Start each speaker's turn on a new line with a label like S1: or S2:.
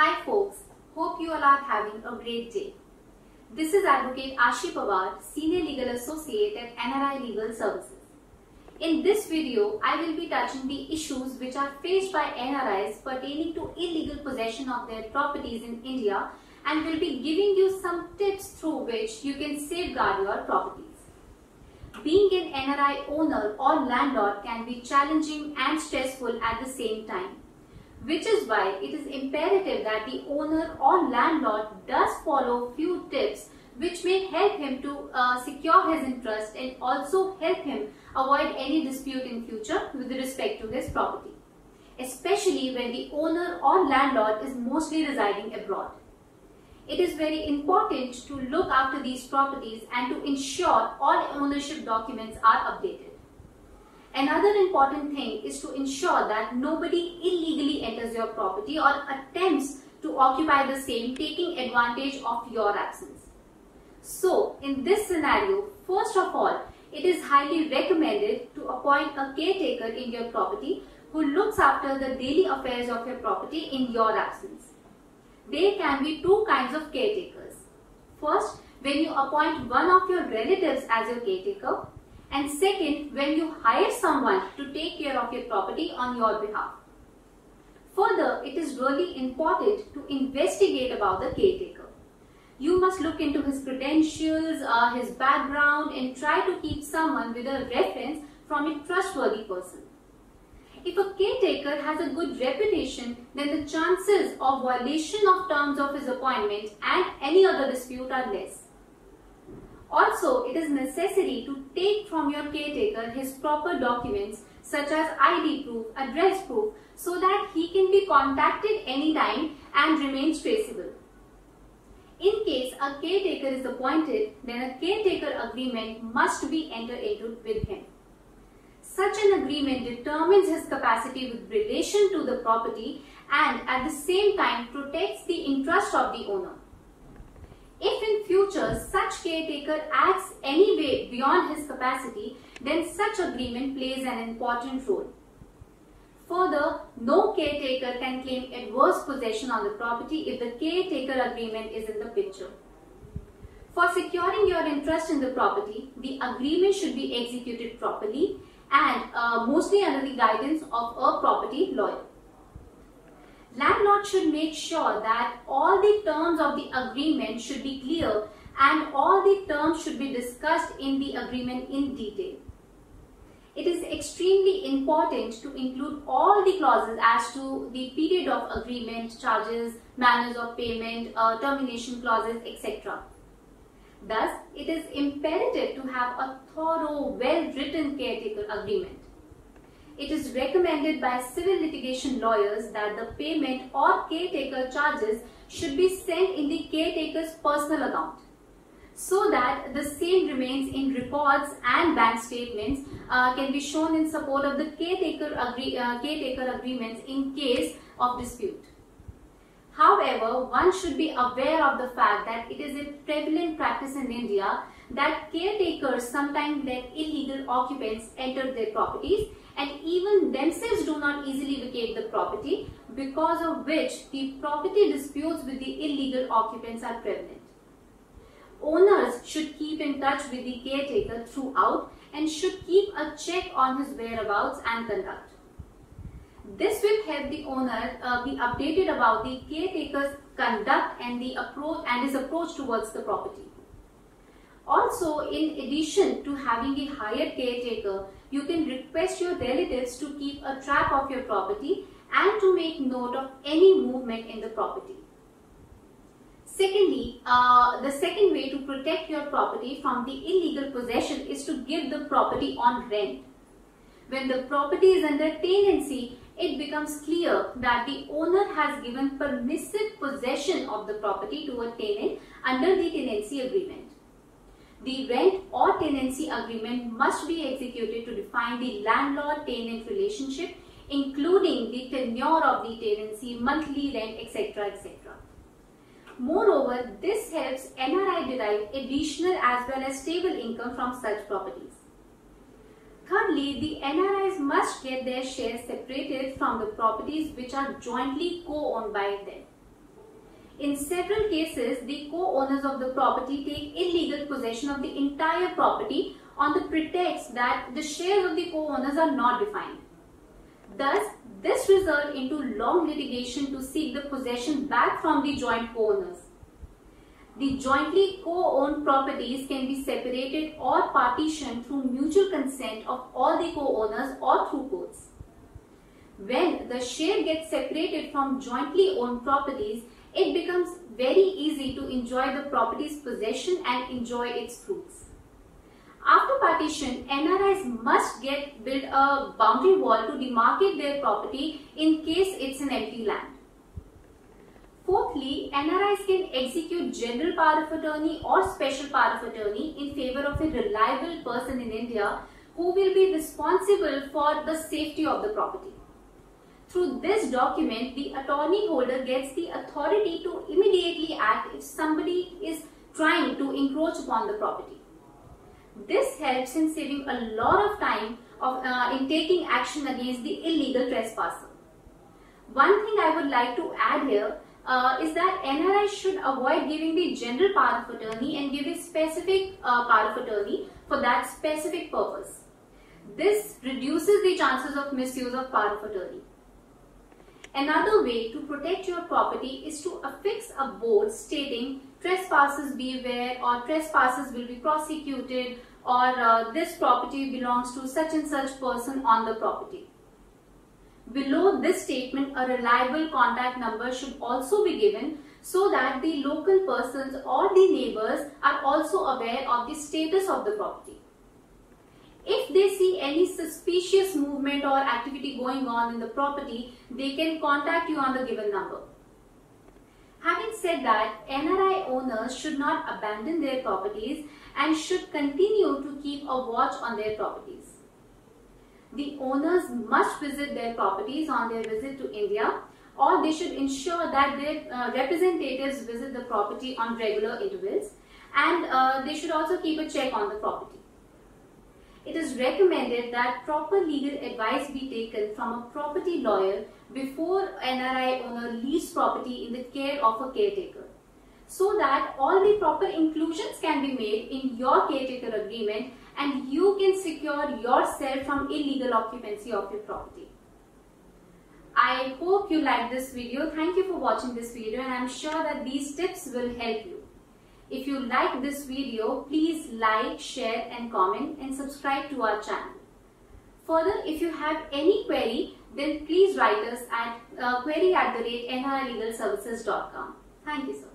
S1: Hi folks, hope you all are having a great day. This is Advocate Aashi Pawar, Senior Legal Associate at NRI Legal Services. In this video, I will be touching the issues which are faced by NRIs pertaining to illegal possession of their properties in India and will be giving you some tips through which you can safeguard your properties. Being an NRI owner or landlord can be challenging and stressful at the same time, which is why it is imperative that the owner or landlord does follow few tips which may help him to secure his interest and also help him avoid any dispute in future with respect to his property, especially when the owner or landlord is mostly residing abroad. It is very important to look after these properties and to ensure all ownership documents are updated. Another important thing is to ensure that nobody illegally enters your property or attempts to occupy the same, taking advantage of your absence. So, in this scenario, first of all, it is highly recommended to appoint a caretaker in your property who looks after the daily affairs of your property in your absence. There can be two kinds of caretakers. First, when you appoint one of your relatives as your caretaker, and second, when you hire someone to take care of your property on your behalf. Further, it is really important to investigate about the caretaker. You must look into his credentials, his background, and try to keep someone with a reference from a trustworthy person. If a caretaker has a good reputation, then the chances of violation of terms of his appointment and any other dispute are less. Also, it is necessary to take from your caretaker his proper documents such as ID proof, address proof, so that he can be contacted anytime and remains traceable. In case a caretaker is appointed, then a caretaker agreement must be entered into with him. Such an agreement determines his capacity with relation to the property and at the same time protects the interest of the owner. If in future such caretaker acts any way beyond his capacity, then such agreement plays an important role. Further, no caretaker can claim adverse possession on the property if the caretaker agreement is in the picture. For securing your interest in the property, the agreement should be executed properly and mostly under the guidance of a property lawyer. Landlord should make sure that all the terms of the agreement should be clear and all the terms should be discussed in the agreement in detail. It is extremely important to include all the clauses as to the period of agreement, charges, manners of payment, termination clauses, etc. Thus, it is imperative to have a thorough, well-written caretaker agreement. It is recommended by civil litigation lawyers that the payment or caretaker charges should be sent in the caretaker's personal account, so that the same remains in records and bank statements can be shown in support of the caretaker agreements in case of dispute. However, one should be aware of the fact that it is a prevalent practice in India that caretakers sometimes let illegal occupants enter their properties and even themselves do not easily vacate the property, because of which the property disputes with the illegal occupants are prevalent. Owners should keep in touch with the caretaker throughout and should keep a check on his whereabouts and conduct. This will help the owner be updated about the caretaker's conduct and his approach towards the property. Also, in addition to having a hired caretaker, you can request your relatives to keep a track of your property and to make note of any movement in the property. Secondly, the second way to protect your property from the illegal possession is to give the property on rent. When the property is under tenancy, it becomes clear that the owner has given permissive possession of the property to a tenant under the tenancy agreement. The rent or tenancy agreement must be executed to define the landlord-tenant relationship, including the tenure of the tenancy, monthly rent, etc. etc. Moreover, this helps NRI derive additional as well as stable income from such properties. Thirdly, the NRIs must get their shares separated from the properties which are jointly co-owned by them. In several cases, the co-owners of the property take illegal possession of the entire property on the pretext that the shares of the co-owners are not defined. Thus, this results into long litigation to seek the possession back from the joint co-owners. The jointly co-owned properties can be separated or partitioned through mutual consent of all the co-owners or through courts. When the share gets separated from jointly owned properties, it becomes very easy to enjoy the property's possession and enjoy its fruits. After partition, NRIs must build a boundary wall to demarcate their property in case it's an empty land. Fourthly, NRIs can execute general power of attorney or special power of attorney in favor of a reliable person in India who will be responsible for the safety of the property. Through this document, the attorney holder gets the authority to immediately act if somebody is trying to encroach upon the property. This helps in saving a lot of time in taking action against the illegal trespasser. One thing I would like to add here is that NRI should avoid giving the general power of attorney and give a specific power of attorney for that specific purpose. This reduces the chances of misuse of power of attorney. Another way to protect your property is to affix a board stating trespassers beware, or trespassers will be prosecuted, or this property belongs to such and such person on the property. Below this statement, a reliable contact number should also be given so that the local persons or the neighbors are also aware of the status of the property. If they see any suspicious movement or activity going on in the property, they can contact you on the given number. Having said that, NRI owners should not abandon their properties and should continue to keep a watch on their properties. The owners must visit their properties on their visit to India, or they should ensure that their representatives visit the property on regular intervals, and they should also keep a check on the property. It is recommended that proper legal advice be taken from a property lawyer before NRI owner leaves property in the care of a caretaker, so that all the proper inclusions can be made in your caretaker agreement and you can secure yourself from illegal occupancy of your property. I hope you liked this video. Thank you for watching this video, and I am sure that these tips will help you. If you like this video, please like, share and comment and subscribe to our channel. Further, if you have any query, then please write us at query@nrilegalservices.com. Thank you so much.